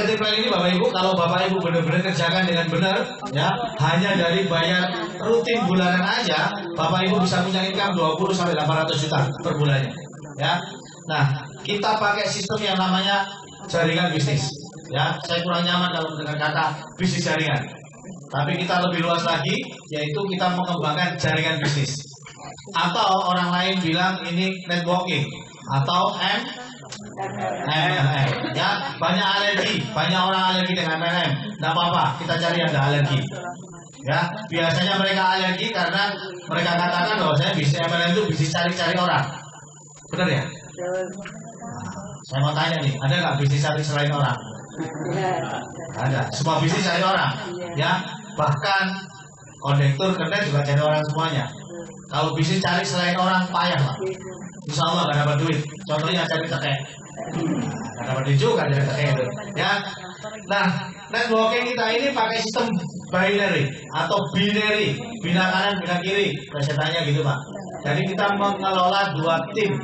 Estate plan ini Bapak Ibu, kalau Bapak Ibu benar-benar kerjakan dengan benar, ya, hanya dari bayar rutin bulanan aja, Bapak Ibu bisa punya income 20 sampai 800 juta per bulannya, ya. Nah, kita pakai sistem yang namanya jaringan bisnis, ya. Saya kurang nyaman kalau mendengar kata bisnis jaringan, tapi kita lebih luas lagi, yaitu kita mengembangkan jaringan bisnis, atau orang lain bilang ini networking, atau MLM, ya. Banyak alergi, banyak orang alergi dengan MLM. Tidak apa-apa, kita cari yang tidak alergi, ya. Biasanya mereka alergi karena mereka katakan bahwa saya bisnis MLM itu bisnis cari-cari orang, benar ya? Nah, saya mau tanya nih, ada nggak bisnis cari selain orang? Ada, semua bisnis cari orang, ya. Bahkan kondektur kernet juga cari orang semuanya. Kalau bisnis cari selain orang payah Pak. Insya Allah gak dapat duit. Contohnya cari tekek. Gak dapat duit juga cari tekek itu. Ya. Nah, networking kita ini pakai sistem binary atau binary, bina kanan bina kiri. Presetanya gitu Pak. Jadi kita mengelola dua tim.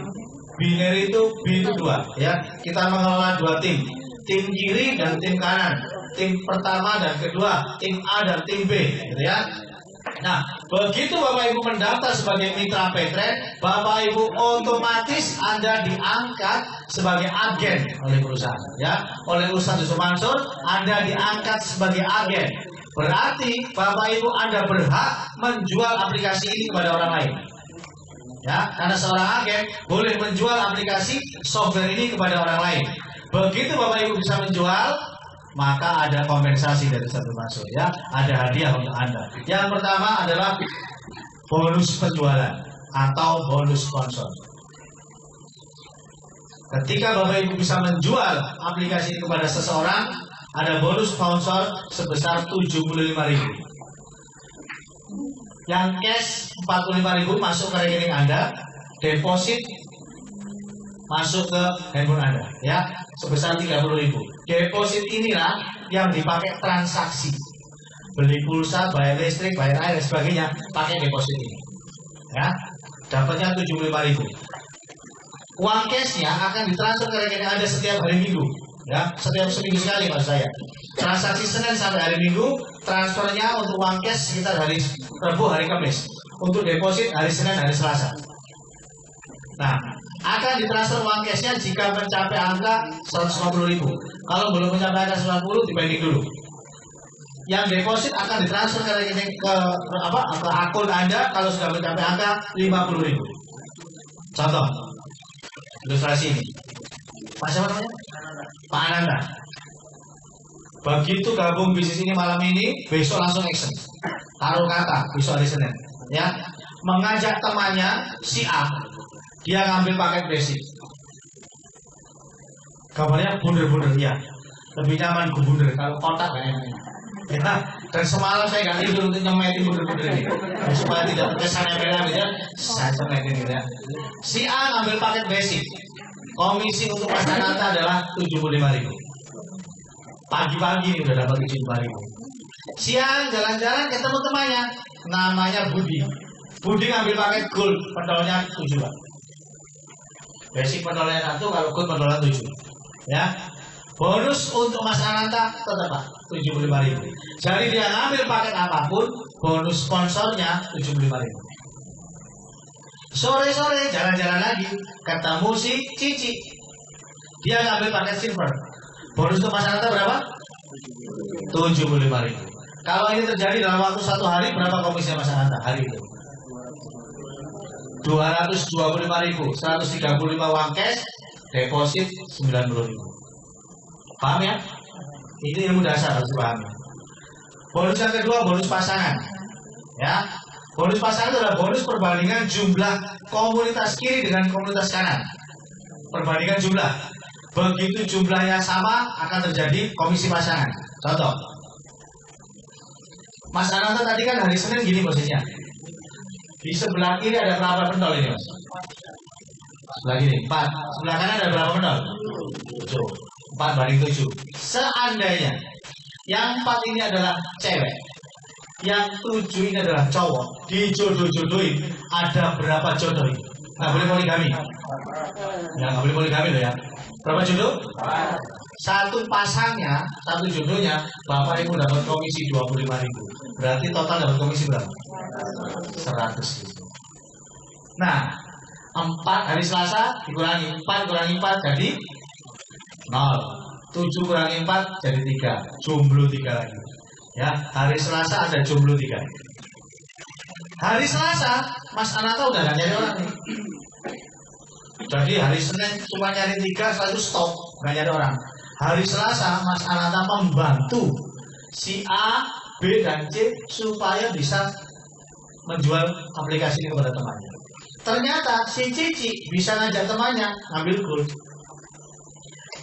Binary itu B itu dua, ya. Kita mengelola dua tim kiri dan tim kanan. Tim pertama dan kedua, tim A dan tim B, gitu ya. Nah, begitu Bapak Ibu mendaftar sebagai mitra Petren, Bapak Ibu otomatis Anda diangkat sebagai agen oleh perusahaan, ya. Oleh Ustadz Yusuf Mansur, Anda diangkat sebagai agen. Berarti Bapak Ibu Anda berhak menjual aplikasi ini kepada orang lain. Ya, karena seorang agen boleh menjual aplikasi software ini kepada orang lain. Begitu Bapak Ibu bisa menjual, maka ada kompensasi dari Ustadz Mansur, ya, ada hadiah untuk Anda. Yang pertama adalah bonus penjualan atau bonus sponsor. Ketika Bapak Ibu bisa menjual aplikasi ini kepada seseorang, ada bonus sponsor sebesar 75.000. Yang cash 45.000 masuk ke rekening Anda, deposit masuk ke handphone Anda, ya, sebesar 30.000. Deposit inilah yang dipakai transaksi, beli pulsa, bayar listrik, bayar air dan sebagainya, pakai deposit ini, ya. Dapatnya 75.000. Uang cashnya akan ditransfer ke rekening Anda setiap hari Minggu, ya, setiap seminggu sekali maksud saya. Transaksi Senin sampai hari Minggu, transfernya untuk uang cash sekitar hari Rabu, hari Kamis. Untuk deposit hari Senin, hari Selasa. Nah, akan ditransfer uang cashnya jika mencapai angka 150.000. Kalau belum mencapai angka 150, dibanding dulu. Yang deposit akan ditransfer ke rekening ke akun Anda kalau sudah mencapai angka 50.000. Contoh, ilustrasi ini. Pak siapa namanya? Pak Ananda. Begitu gabung bisnis ini malam ini, besok langsung action. Taruh kata besok hari Senin, ya. Mengajak temannya si A, dia ngambil paket basic. Kabarnya bunder-bunder, ya. Lebih nyaman bunder kalau kotak kan enak. Ya, dan semalam saya nggak tidur untuk nyemetin bunder-bunder ini, supaya tidak terkesan yang ya. Saya nyemetin ini, ya. Si A ngambil paket basic. Komisi untuk Mas Ananta adalah 75.000. Pagi-pagi udah dapat 75.000. Siang jalan-jalan ketemu temannya, namanya Budi. Budi ngambil paket gold, pendolnya 7. Basic pendolnya 1, kalau gold pendolnya 7. Ya. Bonus untuk Mas Ananta tetap Pak, 75.000. Jadi dia ngambil paket apapun, bonus sponsornya 75.000. Sore-sore jalan-jalan lagi, ketemu si Cici. Dia ngambil paket silver. Bonus untuk Mas Ananta berapa? 75.000. Kalau ini terjadi dalam waktu 1 hari, berapa komisi Mas Ananta hari itu? 225.000, 135 uang cash, deposit 90.000. Paham ya? Ini ilmu dasar harus dipahami. Bonus yang kedua, bonus pasangan. Ya, bonus pasangan adalah bonus perbandingan jumlah komunitas kiri dengan komunitas kanan. Perbandingan jumlah. Begitu jumlahnya sama, akan terjadi komisi pasangan. Contoh, Mas Ananta tadi kan hari Senin gini posisinya. Di sebelah kiri ada berapa pentol ini Mas? Sebelah kiri 4. Sebelah kanan ada berapa pentol? 7. 4/7. Seandainya yang 4 ini adalah cewek, yang 7 ini adalah cowok, dijodoh-jodohin, ada berapa jodoh ini? Nggak boleh poligami. Ya, nggak boleh poligami loh ya. Berapa jodoh? Satu pasangnya, satu jodohnya, Bapak Ibu dapat komisi 25.000. Berarti total dapat komisi berapa? 100.000. Nah, 4 hari Selasa dikurangi 4 kurangi 4 jadi 0. 7 kurangi 4 jadi 3. Jomblo 3 lagi. Ya, hari Selasa ada jomblo 3. Hari Selasa, Mas Ananta udah gak nyari orang nih. Jadi hari Senin cuma nyari 3, setelah itu stop, gak nyari orang. Hari Selasa, Mas Ananta membantu si A, B, dan C supaya bisa menjual aplikasi ini kepada temannya. Ternyata si Cici bisa ngajak temannya ngambil gold.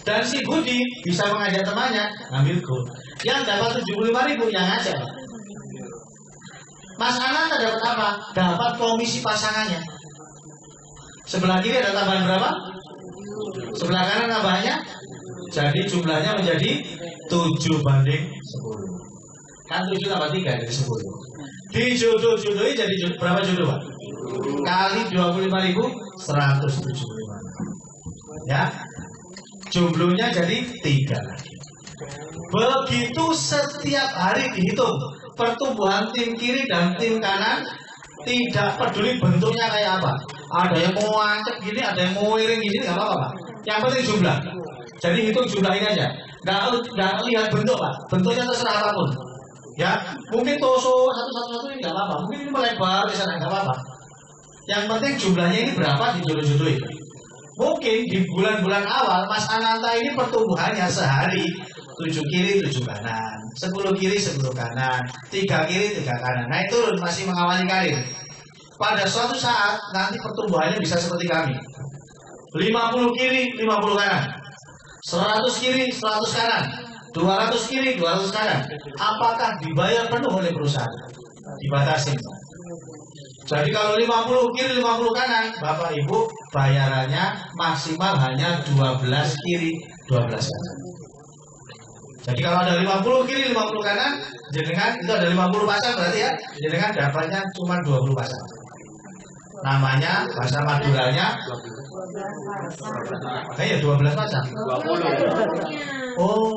Dan si Budi bisa mengajak temannya ngambil gold. Yang dapat 75.000 yang ngajak. Mas Ananta dapat apa? Dapat komisi pasangannya. Sebelah kiri ada tambahan berapa? Sebelah kanan tambahannya. Jadi jumlahnya menjadi 7 banding 10. Kan 7 tambah 3 jadi 10. Dijodoh-jodohi jadi berapa jodoh, Pak? Kali 25.000 175. Ya. Jumlahnya jadi 3 lagi. Begitu setiap hari dihitung pertumbuhan tim kiri dan tim kanan, tidak peduli bentuknya kayak apa. Ada yang mau ancep gini, ada yang mau miring gini, nggak apa-apa, Pak. Yang penting jumlah. Jadi hitung jumlah ini aja. Nggak lihat bentuk, Pak. Bentuknya terserah apapun. Ya, mungkin toso satu-satu ini nggak apa-apa. Mungkin ini melebar di sana nggak apa-apa. Yang penting jumlahnya ini berapa dijodoh-jodohin. Mungkin di bulan-bulan awal Mas Ananta ini pertumbuhannya sehari 7 kiri 7 kanan, 10 kiri 10 kanan, 3 kiri 3 kanan. Naik turun masih mengawali karir. Pada suatu saat nanti pertumbuhannya bisa seperti kami. 50 kiri 50 kanan, 100 kiri 100 kanan, 200 kiri 200 kanan. Apakah dibayar penuh oleh perusahaan? Dibatasi. Jadi kalau 50 kiri 50 kanan, Bapak Ibu bayarannya maksimal hanya 12 kiri 12 kanan. Jadi kalau ada 50 kiri 50 kanan, jenengan itu ada 50 pasang berarti ya, jenengan dapatnya cuma 20 pasang. Namanya bahasa Maduranya ya 12 pasang. 20. Oh.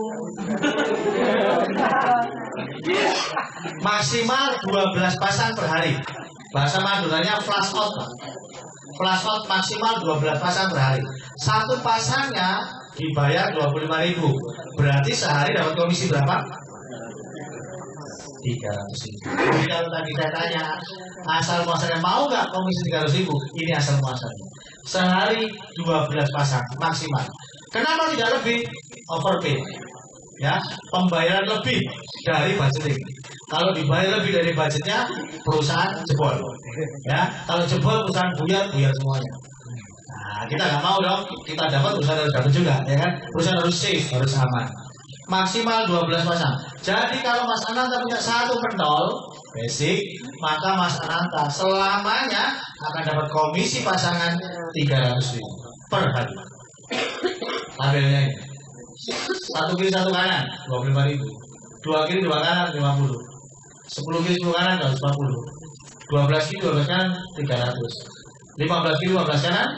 Maksimal 12 pasang per hari. Bahasa Maduranya flash out, Pak. Flash out maksimal 12 pasang per hari. Satu pasangnya dibayar 25.000. Berarti sehari dapat komisi berapa? 300.000. Jadi kalau tadi saya tanya asal muasalnya mau nggak komisi 300.000? Ini asal muasalnya. Sehari 12 pasang maksimal. Kenapa tidak lebih? Overpay. Ya, pembayaran lebih dari budgeting. Kalau dibayar lebih dari budgetnya, perusahaan jebol. Ya, kalau jebol perusahaan buyar semuanya. Nah, kita nggak mau dong. Kita dapat, perusahaan harus dapat juga, ya kan? Perusahaan harus safe, harus aman. Maksimal 12 pasang. Jadi kalau Mas Ananta punya satu pentol basic, maka Mas Ananta selamanya akan dapat komisi pasangan 300.000 per hari. Tabelnya ini. Satu kiri satu kanan 25.000. 2 kiri 2 kanan 50. 10 kiri 10 kanan 140. 12 kiri 12 kanan 300. 15 kiri 15 kanan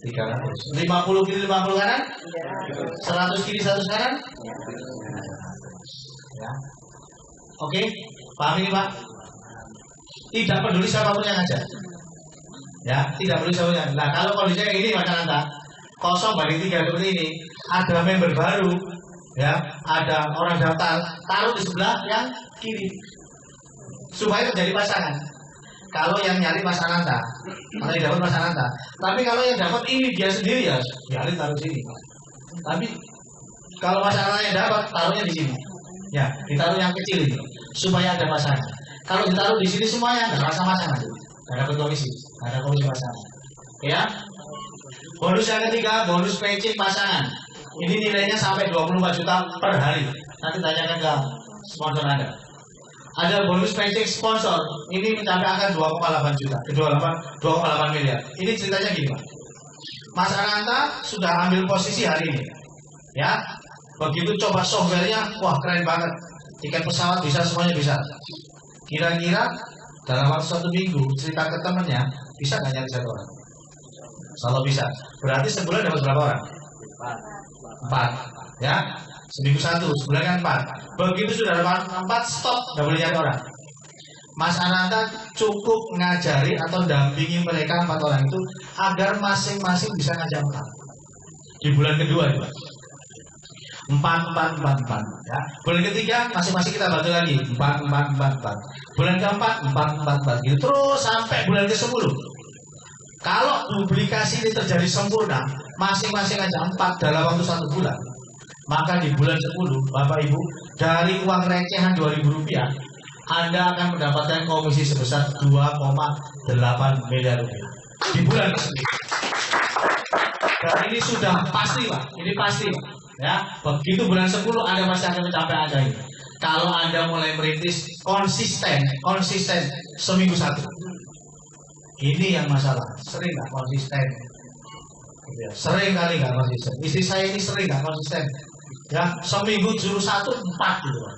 300. 50 kiri 50 kanan 100 kiri 100 kanan ya. Oke, paham ini, Pak? Tidak peduli siapapun yang ngajak. Ya, tidak peduli siapapun yang. Nah, kalau kondisinya ini Mas Ananta 0/3 seperti ini, ada member baru, ya, ada orang daftar, taruh di sebelah yang kiri supaya terjadi pasangan. Kalau yang nyari Mas Ananta, kalau yang dapat Mas Ananta. Tapi kalau yang dapat ini dia sendiri ya, biarin taruh sini. Tapi kalau Mas Ananta yang dapat, taruhnya di sini. Ya, ditaruh yang kecil ini supaya ada pasangan. Kalau ditaruh di sini semuanya nggak rasa pasangan, nggak dapat komisi, nggak ada komisi pasangan. Ya. Bonus yang ketiga, bonus matching pasangan. Ini nilainya sampai 24 juta per hari. Nanti tanyakan ke sponsor Anda. Ada bonus matching sponsor. Ini mencapai angka 2,8 juta, 2,8 miliar. Ini ceritanya gini, Pak. Mas Ananta sudah ambil posisi hari ini. Ya. Begitu coba softwarenya, wah keren banget. Tiket pesawat bisa, semuanya bisa. Kira-kira dalam waktu 1 minggu cerita ke temannya, bisa nggak nyari 1 orang? Kalau bisa, berarti sebulan dapat berapa orang? 4. Ya, seminggu 1, sebulan kan 4. Begitu sudah 4, stop, nggak boleh nyari orang. Mas Ananta cukup ngajari atau dampingi mereka 4 orang itu agar masing-masing bisa ngajak 4. Di bulan kedua juga 4 ya. Bulan ketiga masing-masing kita bantu lagi 4. Bulan keempat 4 gitu terus sampai bulan ke-10. Kalau duplikasi ini terjadi sempurna, masing-masing aja 4 dalam waktu 1 bulan, maka di bulan 10 Bapak Ibu dari uang recehan Rp2.000 Anda akan mendapatkan komisi sebesar 2,8 miliar rupiah di bulan ke-10. Dan ini sudah pasti Pak, ini pasti Pak. Ya, begitu bulan 10 Anda pasti akan mencapai angka ini. Kalau Anda mulai merintis konsisten seminggu 1. Ini yang masalah, sering nggak konsisten. Ya, sering kali nggak konsisten. Istri saya ini sering nggak konsisten. Ya, seminggu juru 1 4 gitu Pak.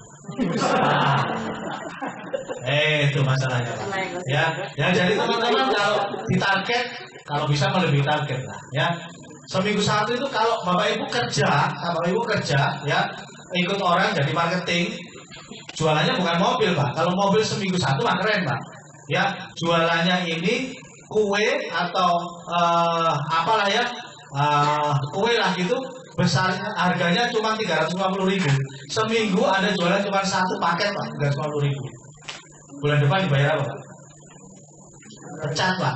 Itu masalahnya Pak. Ya jadi teman-teman kalau ditarget, kalau bisa melebihi target lah. Ya, seminggu 1 itu kalau Bapak Ibu kerja ya ikut orang jadi marketing, jualannya bukan mobil Pak. Kalau mobil seminggu 1 mah keren Pak. Ya, jualannya ini kue atau apalah ya, kue lah gitu, besarnya harganya cuma 350.000. Seminggu ada jualan cuma 1 paket Pak, 350.000. Bulan depan dibayar apa Pak? Pecat Pak.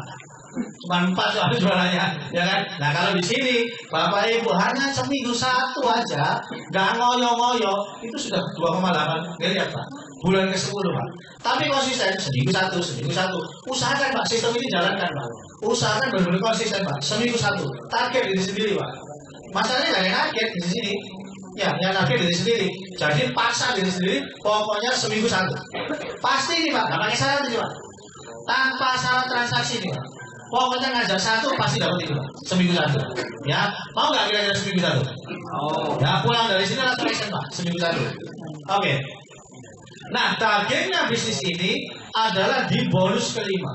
Cuma 4 soal jualannya, ya kan? Nah kalau di sini Bapak Ibu hanya seminggu 1 aja, nggak ngoyo-ngoyo, itu sudah 2,8 miliar Pak. Bulan ke-10 Pak. Tapi konsisten seminggu 1. Usahakan Pak, sistem ini jalankan Pak. Usahakan benar-benar konsisten Pak. Seminggu 1. Target diri sendiri Pak. Masalahnya nggak ada target di sini. Ya, yang target diri sendiri. Jadi paksa diri sendiri. Pokoknya seminggu 1. Pasti nih Pak, nggak pakai syarat ini Pak. Tanpa syarat transaksi nih Pak. Pokoknya ngajak 1 pasti dapat itu Pak. Seminggu 1. Ya, mau nggak kira-kira seminggu 1? Oh. Ya, pulang dari sini langsung action Pak. Seminggu 1. Oke. Nah, targetnya bisnis ini adalah di bonus kelima.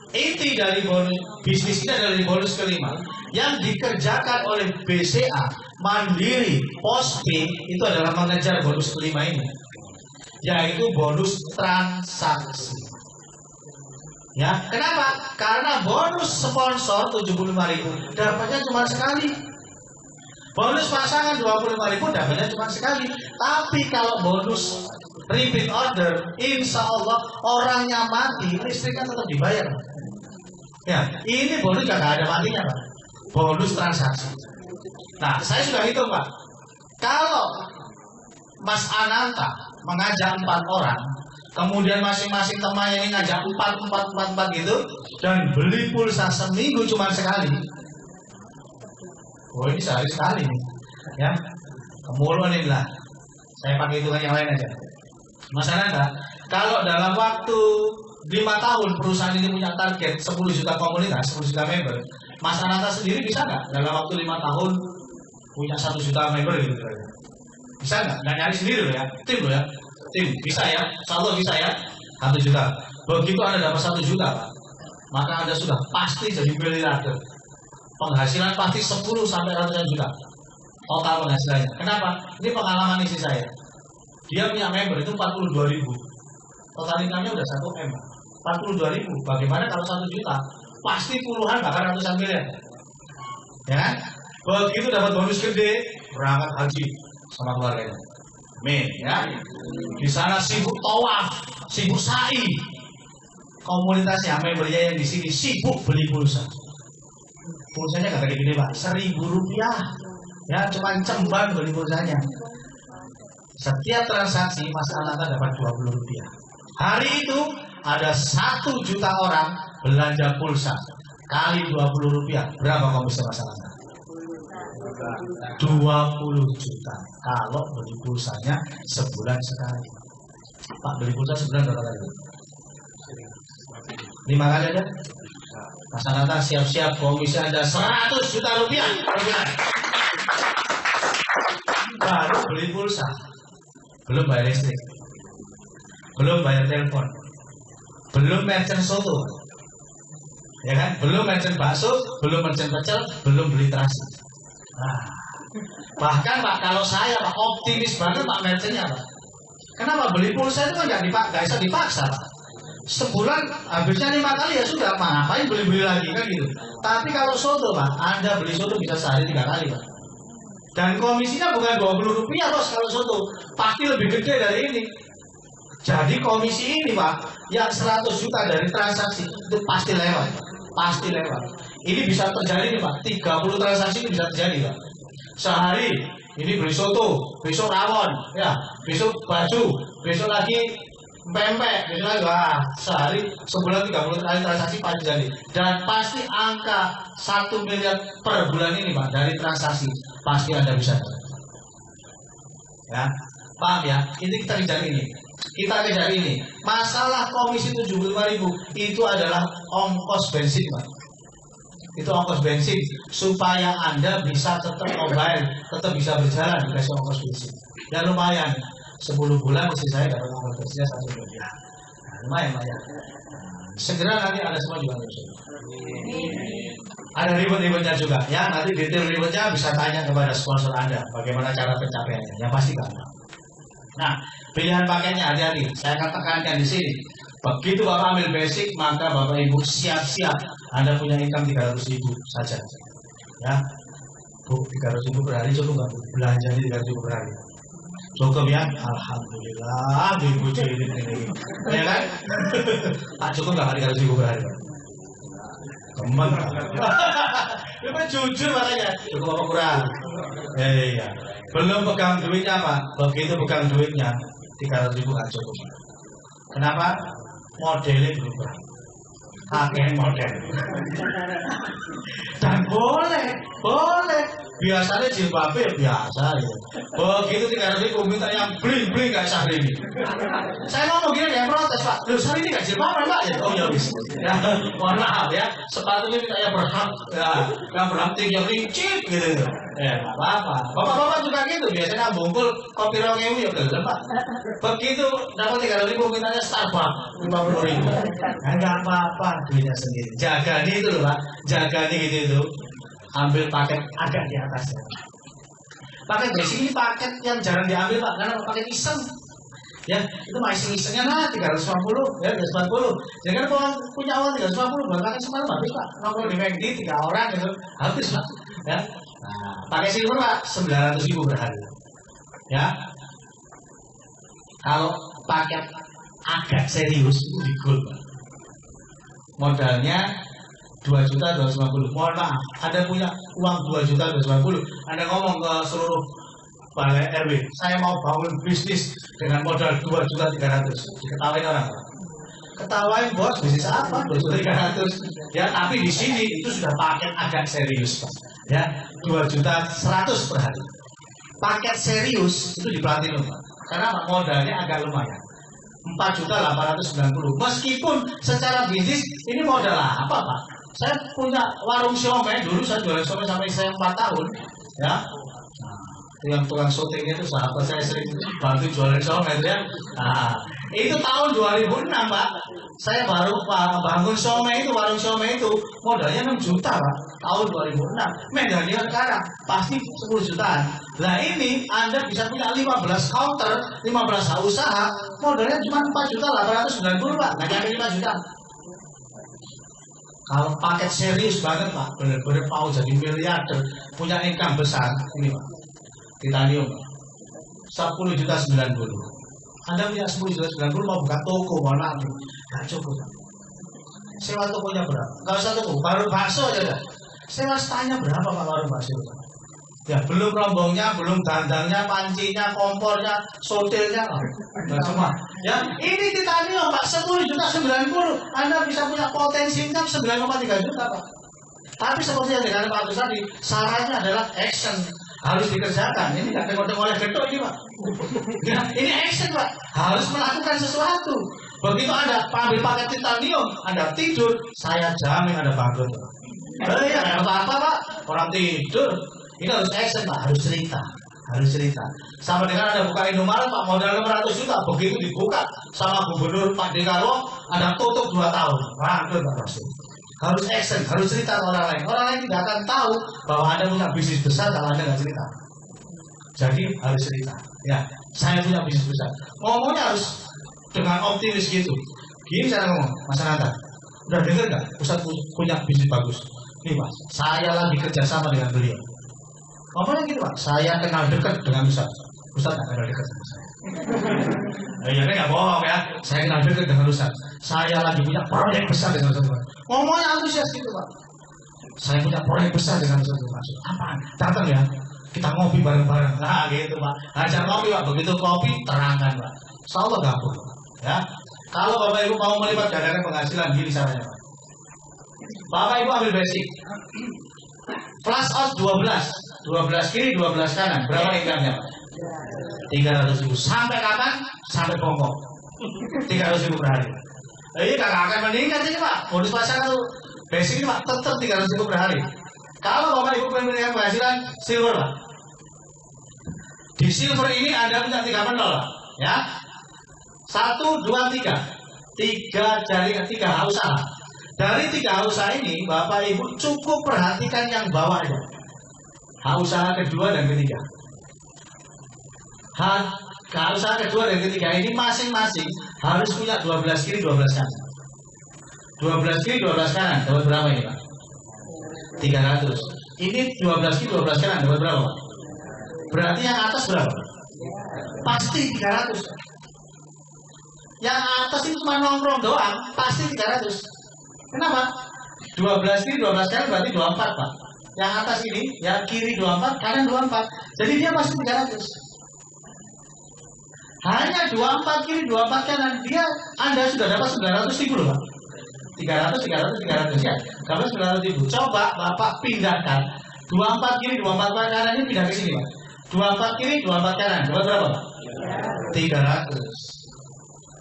Inti dari bonus bisnis ini adalah di bonus kelima yang dikerjakan oleh BCA, Mandiri, Postpay itu adalah mengejar bonus kelima ini, yaitu bonus transaksi. Ya, kenapa? Karena bonus sponsor 75.000 dapatnya cuma sekali. Bonus pasangan 25.000 dapatnya cuma sekali. Tapi kalau bonus repeat order, insya Allah orangnya mati, listriknya tetap dibayar. Ya, ini bonus gak ada matinya Pak. Bonus transaksi. Nah, saya sudah hitung Pak. Kalau Mas Ananta mengajak 4 orang, kemudian masing-masing temannya ini ngajak 4 gitu, dan beli pulsa seminggu cuma sekali. Oh ini sehari sekali nih, ya. Kemudian ini lah. Saya pakai hitungan yang lain aja. Mas Ananta, kalau dalam waktu 5 tahun perusahaan ini punya target 10 juta komunitas, 10 juta member, Mas Ananta sendiri bisa nggak dalam waktu 5 tahun punya 1 juta member gitu? Bisa nggak? Nggak nyari sendiri loh ya, tim loh ya, tim bisa ya, insya bisa ya, 1 juta. Begitu Anda dapat 1 juta, Pak, maka Anda sudah pasti jadi miliarder. Penghasilan pasti 10 sampai ratusan juta total penghasilannya. Kenapa? Ini pengalaman istri saya. Dia punya member itu 42.000. Total income-nya udah 1 M. 42.000. Bagaimana kalau 1 juta? Pasti puluhan bahkan ratusan miliar. Ya kan? Begitu dapat bonus gede, berangkat haji sama keluarganya. Amin, ya. Di sana sibuk tawaf, sibuk sa'i. Komunitasnya, membernya yang di sini sibuk beli pulsa. Pulsanya gak kayak gini Pak, Rp1.000. Ya, cuma cemban beli pulsanya. Setiap transaksi Mas Ananta dapat Rp20. Hari itu ada 1 juta orang belanja pulsa kali Rp20. Berapa komisi Mas Ananta? 20 juta. Kalau beli pulsanya sebulan sekali. Pak, beli pulsa sebulan berapa kali? 5 kali aja. Mas Ananta siap-siap komisi Anda 100 juta rupiah per bulan. Baru beli pulsa. Belum bayar listrik, belum bayar telepon, belum merchant soto, ya kan? Belum merchant bakso, belum merchant pecel, belum beli terasi. Nah, Bahkan Pak, kalau saya Pak optimis banget Pak merchantnya Pak. Kenapa beli pulsa itu kan nggak bisa dipaksa Pak. Sebulan habisnya 5 kali ya sudah, ngapain beli-beli lagi kan gitu. Tapi kalau soto Pak, Anda beli soto bisa sehari 3 kali Pak. Dan komisinya bukan 20 rupiah bos kalau soto, pasti lebih gede dari ini. Jadi komisi ini Pak, yang 100 juta dari transaksi itu pasti lewat, pasti lewat. Ini bisa terjadi nih Pak, 30 transaksi ini bisa terjadi Pak. Sehari ini beli soto, besok rawon, ya, besok baju, besok lagi pempek, besok lagi wah, sehari sebulan 30 kali transaksi pasti jadi. Dan pasti angka 1 miliar per bulan ini Pak dari transaksi pasti Anda bisa. Ya, paham ya? Ini kita kejar ini. Kita kejar ini. Masalah komisi 75.000 itu adalah ongkos bensin Pak. Itu ongkos bensin supaya Anda bisa tetap mobile, tetap bisa berjalan dikasih ongkos bensin. Ya lumayan, 10 bulan mesti saya dapat ongkos bensinnya 1 miliar. Nah, lumayan Pak ya. Segera nanti ada semua juga. Ada ribet-ribetnya juga ya. Nanti detail ribetnya bisa tanya kepada sponsor Anda bagaimana cara pencapaiannya. Yang pasti gampang. Nah, pilihan paketnya hati-hati. Saya akan tekankan di sini. Begitu Bapak ambil basic, maka Bapak Ibu siap-siap Anda punya income 300.000 saja. Ya, Bu, 300.000 per hari cukup nggak Bu? Belanjanya 300.000 per hari. Cukup ya? Alhamdulillah, Ibu ini. Ya kan? Pak cukup nggak 300.000 per hari Pak? Teman. Itu jujur makanya. Cukup apa kurang? Iya. Belum pegang duitnya Pak. Begitu pegang duitnya 300.000 nggak cukup. Kenapa? Modelnya berubah. Akhirnya model. Dan boleh. Biasanya jilbabnya biasa ya. Begitu 300.000 minta yang bling kayak Syahrini. Saya ngomong gini ya protes Pak. Loh Syahrini nggak jilbaban Pak ya? Oh ya wis. Ya, mohon maaf ya. Sepatunya minta yang berhak, ya, yang berhak tinggi yang rincit gitu. Ya nggak apa-apa. Bapak-bapak juga gitu. Biasanya bungkul kopi rongewu ya belum Pak. Begitu dapat 300.000 mintanya Starbucks 50.000. Nggak apa-apa, duitnya sendiri. Jaga nih itu loh Pak. Jaga nih gitu itu. Ambil paket agak di atas ya. Paket basic ini paket yang jarang diambil Pak, karena paket iseng. Ya, itu masih isengnya 350, ya 340. Jangan punya uang 350 buat paket semalam habis Pak. Nongkrong di McD 3 orang gitu, habis Pak. Ya. Nah, pakai silver Pak 900.000 per hari. Ya. Kalau paket agak serius itu di gold Pak. Modalnya 2.250.000. Mohon maaf, Anda punya uang 2.250.000. Anda ngomong ke seluruh balai RW, saya mau bangun bisnis dengan modal 2.300.000. Diketawain orang. Ketawain bos, bisnis apa? 2.300.000. Ya, tapi di sini itu sudah paket agak serius, Pak. Ya, 2.100.000 per hari. Paket serius itu di Platinum, Pak. Karena modalnya agak lumayan. 4.890.000. Meskipun secara bisnis ini modal apa Pak? Saya punya warung siomay dulu, saya jualan siomay sampai saya 4 tahun, ya. Nah, yang tukang syutingnya itu sahabat saya sering bantu jualan siomay ya. Nah, itu tahun 2006 Pak. Saya baru bangun siomay itu, warung siomay itu modalnya 6 juta Pak. Tahun 2006. Medalnya sekarang pasti 10 jutaan. Nah ini Anda bisa punya 15 counter, 15 usaha, modalnya cuma 4.890.000 Pak. Nggak nyampe 5 juta. Kalau paket serius banget Pak, benar-benar mau jadi miliarder, punya income besar, ini Pak, Titanium Pak, 10.090.000. Anda punya 10.090.000 mau buka toko, mau nanti, nggak cukup Pak. Sewa tokonya berapa? Nggak usah toko, baru bakso aja dah. Sewa setanya berapa Pak warung bakso? Ya belum rombongnya, belum dandangnya, pancinya, kompornya, sotilnya, nggak semua. Ya ini Titanium Pak, 10.090.000. Anda bisa punya potensi income 9,3 juta Pak. Tapi seperti yang dikatakan Pak Agus tadi, syaratnya adalah action, harus dikerjakan. Ini nggak tengok-tengok oleh gedok ini Pak. Ya, ini action Pak, harus melakukan sesuatu. Begitu Anda ambil paket Titanium, Anda tidur, saya jamin Anda bangkrut. Ya nggak apa-apa Pak, orang tidur. Ini harus action Pak, harus cerita. Sama dengan Anda buka Indomaret Pak, modal 600 juta, begitu dibuka sama Gubernur Pak Dekarwo, Anda tutup 2 tahun, bangkrut Pak Rasul. Harus action, harus cerita ke orang lain. Orang lain tidak akan tahu bahwa Anda punya bisnis besar kalau Anda nggak cerita. Jadi harus cerita. Ya, saya punya bisnis besar. Ngomongnya harus dengan optimis gitu. Gini cara ngomong, Mas Ananta. Udah dengar nggak? Ustadz punya bisnis bagus. Nih Pak, saya lagi kerjasama dengan beliau. Ngomongnya gitu Pak, saya kenal dekat dengan Ustadz. Ustadz nggak kenal dekat sama saya. Ya kan nggak bohong ya. Saya kenal dekat dengan Ustadz. Saya lagi punya proyek besar dengan Ustadz. Ngomongnya antusias gitu Pak. Saya punya proyek besar dengan Ustadz. Maksud apaan? Datang ya. Kita ngopi bareng-bareng. Nah gitu Pak. Ajak ngopi Pak. Begitu kopi terangkan Pak. Insyaallah gabung. Ya. Kalau Bapak Ibu mau melipat gandakan penghasilan gini caranya Pak. Bapak Ibu ambil basic. Plus out 12. 12 kiri, 12 kanan. Berapa income-nya Pak? 300.000. Sampai kapan? Sampai pokok. 300.000 per hari. Ini kagak akan meningkat ini Pak. Bonus pasangan tuh basic ini Pak tetap 300.000 per hari. Kalau Bapak Ibu pengen penghasilan silver Pak. Di silver ini Anda punya 3 penol Pak. Ya. 1, 2, 3. 3 jaringan, 3 usaha. Dari 3 usaha ini Bapak Ibu cukup perhatikan yang bawah aja. Usaha kedua dan ketiga. Usaha kedua dan ketiga ini masing-masing harus punya 12 kiri 12 kanan. 12 kiri 12 kanan dapat berapa ini Pak? 300. Ini 12 kiri 12 kanan dapat berapa Pak? Berarti yang atas berapa? Pasti 300. Yang atas itu cuma nongkrong doang, pasti 300. Kenapa? 12 kiri 12 kanan berarti 24 Pak. Yang atas ini, yang kiri 24, kanan 24. Jadi dia pasti 300. Hanya 24 kiri 24 kanan, dia Anda sudah dapat 900.000 loh Pak. 300 ya. Dapat 900.000. Coba Bapak pindahkan 24 kiri 24 kanan ini pindah ke sini Pak. 24 kiri 24 kanan, dapat berapa Pak? 300.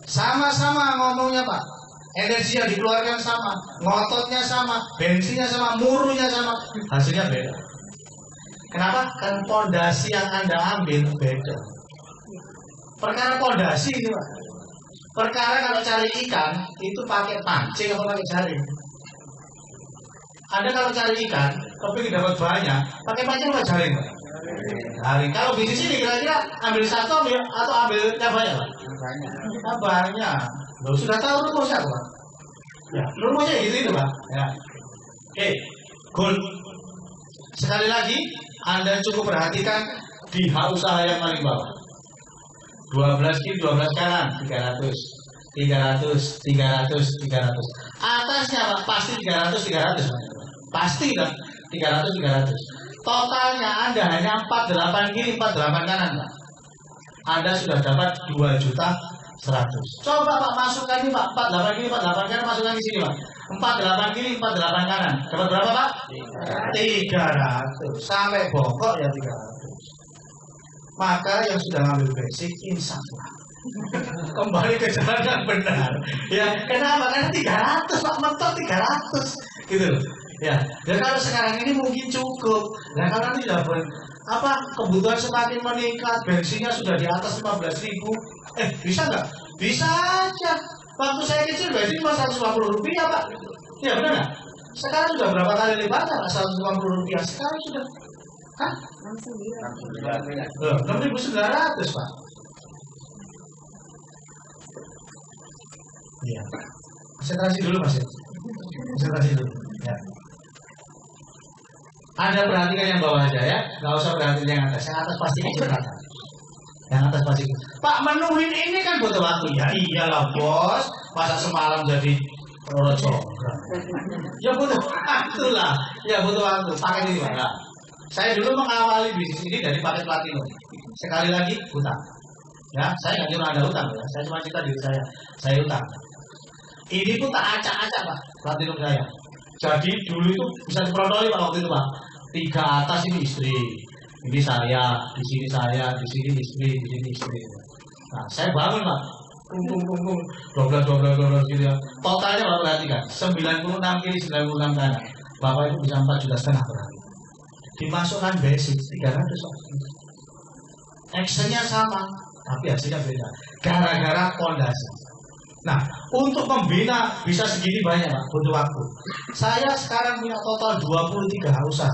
Sama-sama ngomongnya Pak. Energi yang dikeluarkan sama, ngototnya sama, bensinnya sama, murunya sama, hasilnya beda. Kenapa? Kan pondasi yang Anda ambil beda. Perkara pondasi ini Pak. Perkara kalau cari ikan itu pakai pancing atau pakai jaring. Anda kalau cari ikan, tapi dapat banyak, pakai pancing atau jaring Pak? Jaring. Kalau bisnis ini kira-kira ambil satu atau ambil banyak Pak? Banyak. Lo sudah tahu rumusnya Pak? Ya, rumusnya gitu itu Pak. Ya. Oke, goal. Sekali lagi, Anda cukup perhatikan di usaha yang paling bawah. 12 kiri 12 kanan 300. Atasnya Pak pasti 300. Pasti kan 300. Totalnya Anda hanya 48 kiri 48 kanan Pak. Anda sudah dapat 2.100.000. Coba Pak masukkan ini Pak, 48 kiri 48 kanan masukkan di sini Pak. 48 kiri 48 kanan. Dapat berapa Pak? 300. Sampai bongkok ya 300. Maka yang sudah ngambil basic insya Allah kembali ke jalan yang benar. Ya, kenapa? Karena 300 Pak, mentok 300 gitu loh. Ya, dan kalau sekarang ini mungkin cukup. Nah, kalau nanti kebutuhan semakin meningkat, bensinnya sudah di atas 15.000. Bisa nggak? Bisa aja. Waktu saya kecil bensin cuma 150 rupiah Pak. Ya benar nggak? Sekarang sudah berapa kali lipatnya 150 rupiah. Sekarang sudah 6.900 Pak. Iya. Konsentrasi dulu Mas. Konsentrasi dulu. Ya. Anda perhatikan yang bawah aja ya, nggak usah perhatikan yang atas. Yang atas pasti kelihatan. Yang atas pasti. Pak, menuhin ini kan butuh waktu. Ya iyalah bos, masa semalam jadi rojo. Ya butuh waktu lah. Ya butuh waktu. Pakai ini Pak. Saya dulu mengawali bisnis ini dari paket platinum. Sekali lagi hutang. Ya, saya nggak nyuruh Anda hutang ya. Saya cuma cerita diri saya hutang. Ini pun tak acak-acak Pak, platinum saya. Jadi dulu itu bisa diperoleh Pak waktu itu Pak. 3 atas ini istri, ini saya, di sini saya, di sini istri, di sini istri. Nah, saya bangun Pak. 12 gitu ya. Totalnya Bapak perhatikan, 96 kiri, 96 kanan. Bapak itu bisa 4,5 juta per hari. Dimasukkan basic 300 Pak. Actionnya sama, tapi hasilnya beda. Gara-gara pondasi. Nah, untuk membina bisa segini banyak Pak, butuh waktu. Saya sekarang punya total 23 usaha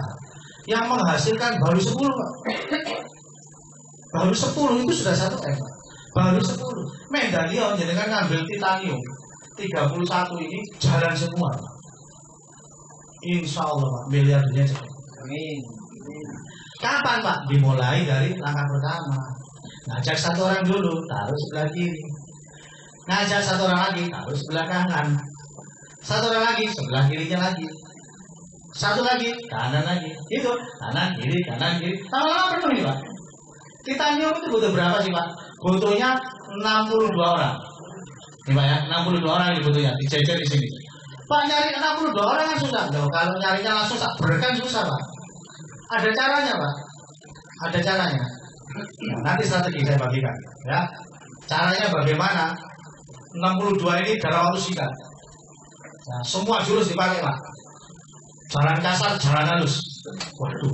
yang menghasilkan baru 10 Pak. Baru 10 itu sudah 1 M. Baru 10. Medalion jenengan ngambil titanium 31 ini jalan semua. Insya Allah Pak, miliar dunia cepat. Amin. Kapan Pak? Dimulai dari langkah pertama. Ngajak 1 orang dulu, taruh sebelah kiri. Ngajak 1 orang lagi, taruh sebelah kanan. 1 orang lagi, sebelah kirinya lagi. 1 lagi, kanan lagi. Itu, kanan, kiri, kanan, kiri. Lama-lama penuh nih Pak. Titanium itu butuh berapa sih Pak? Butuhnya 62 orang. Nih Pak ya, 62 orang ini butuhnya, dijejer di sini. Pak nyari 62 orang kan susah. Loh, kalau nyarinya langsung tak berkan susah Pak. Ada caranya Pak. Ada caranya. Nah, nanti strategi saya bagikan ya. Caranya bagaimana? 62 ini dalam waktu singkat. Nah, semua jurus dipakai Pak. Jalan kasar, jalan halus. Waduh.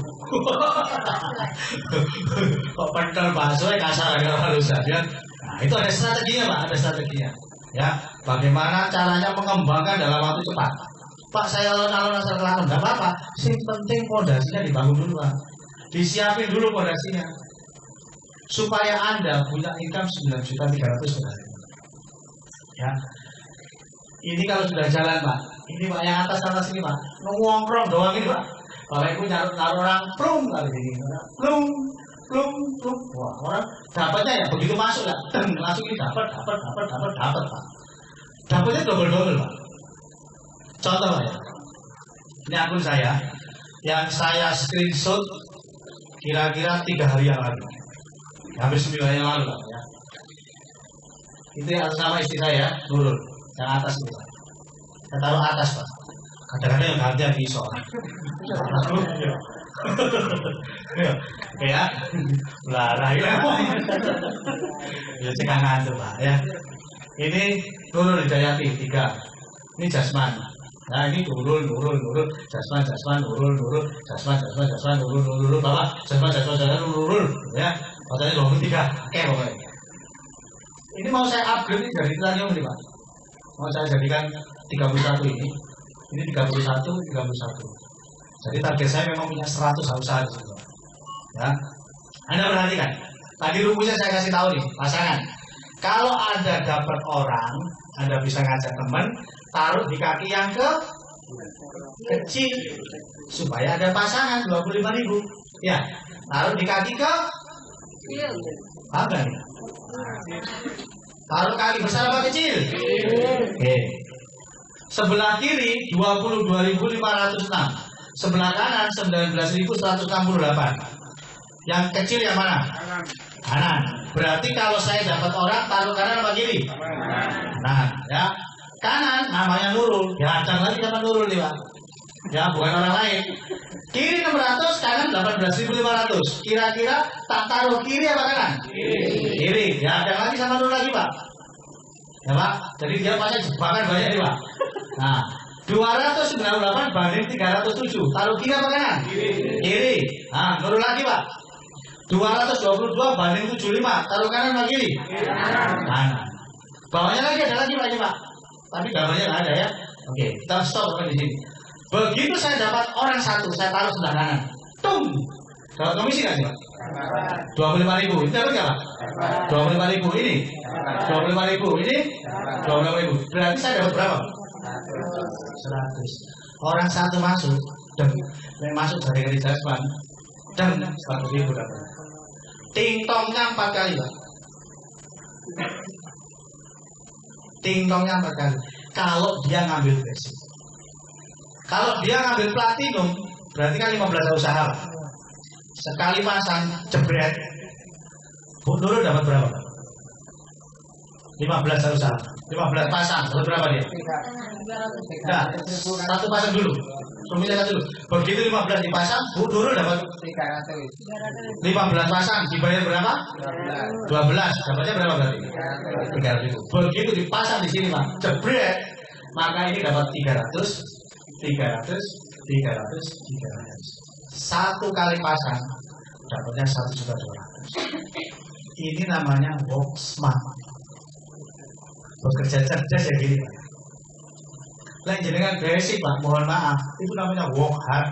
Kok pentol bakso kasar agak halus ya. Nah, itu ada strateginya Pak, ada strateginya. Ya, bagaimana caranya mengembangkan dalam waktu cepat. Pak, saya alon-alon asal kelakon, enggak apa-apa. Yang penting fondasinya dibangun dulu Pak. Disiapin dulu fondasinya. Supaya Anda punya income 9.300.000 per hari. Ya. Ini kalau sudah jalan Pak. Ini Pak yang atas sana sini Pak. Nongkrong doang ini Pak. Bapak Ibu naruh orang plung kali ini. Plung. Wah, orang dapatnya ya begitu masuk ya. Langsung ini dapat Pak. Dapatnya double Pak. Contoh Pak ya. Ini akun saya yang saya screenshot kira-kira 3 hari yang lalu. Hampir 9 hari yang lalu Pak ya. Itu yang atas nama istri saya, Nurul. Yang atas itu Pak. Saya taruh atas Pak. Kadang-kadang yang gantian bisa. Ya, belarah ya. Ya cekangan tuh Pak ya. Ini Nurul Hidayati 3. Ini Jasman. Nah ini Nurul, Jasman, Nurul, Jasman, Nurul, Bapak, Jasman, Nurul, ya. Katanya 23. Oke pokoknya. Ini mau saya upgrade ini dari titanium nih Pak. Mau saya jadikan 31 ini. Ini 31. Jadi target saya memang punya 100 usaha di situ. Ya. Anda perhatikan. Tadi rumusnya saya kasih tahu nih, pasangan. Kalau Anda dapat orang, Anda bisa ngajak teman, taruh di kaki yang kecil supaya ada pasangan 25.000. Ya, taruh di kaki apa nih? Taruh kaki besar apa kecil? Oke. Sebelah kiri 22.506. Sebelah kanan 19.168. Yang kecil yang mana? Kanan. Berarti kalau saya dapat orang taruh kanan apa kiri? Kanan. Ya. Kanan namanya Nurul. Diacang lagi sama Nurul nih Pak. Ya bukan orang lain. Kiri 600, kanan 18.500. Kira-kira tak taruh kiri apa kanan? Kiri. Diacang lagi sama Nurul lagi Pak. Ya Pak. Jadi dia pasti jebakan banyak nih Pak. Nah. 298 banding 307. Taruh kiri apa kanan? Kiri. Nah, Nurul lagi Pak. 222 banding 75. Taruh kanan apa kiri? Kanan. Bawahnya lagi ada lagi Pak. Tapi gambarnya nggak ada ya. Oke, kita stop di sini. Begitu saya dapat orang 1, saya taruh sebelah kanan. Tung. Dapat komisi nggak sih Pak? 25.000. Itu dapat nggak Pak? 25.000 ini. 25.000 ini. 25.000. Berarti saya dapat berapa? 100. Orang 1 masuk dan masuk dari Jasman dan 100.000 dapat. Ting-tongnya 4 kali Pak. Ting-tongnya 4 kali. Kalau dia ngambil basic. Kalau dia ngambil platinum berarti kan 15 usaha Pak. Sekali pasang jebret. Bu Nurul dapat berapa Pak? 15 usaha. 15 pasang, berapa dia? Nah, 1 pasang dulu. Suaminya dulu. Begitu 15 dipasang, Bu Nurul dapat 300. 15 pasang dibayar berapa? 12. Dapatnya berapa berarti? 300. Begitu dipasang di sini Pak, jebret, maka ini dapat 300. 300. 1 kali pasang dapatnya 1.200.000. Ini namanya work smart. Bekerja cerdas ya gini Pak. Lain jenengan basic Pak, mohon maaf, itu namanya work hard.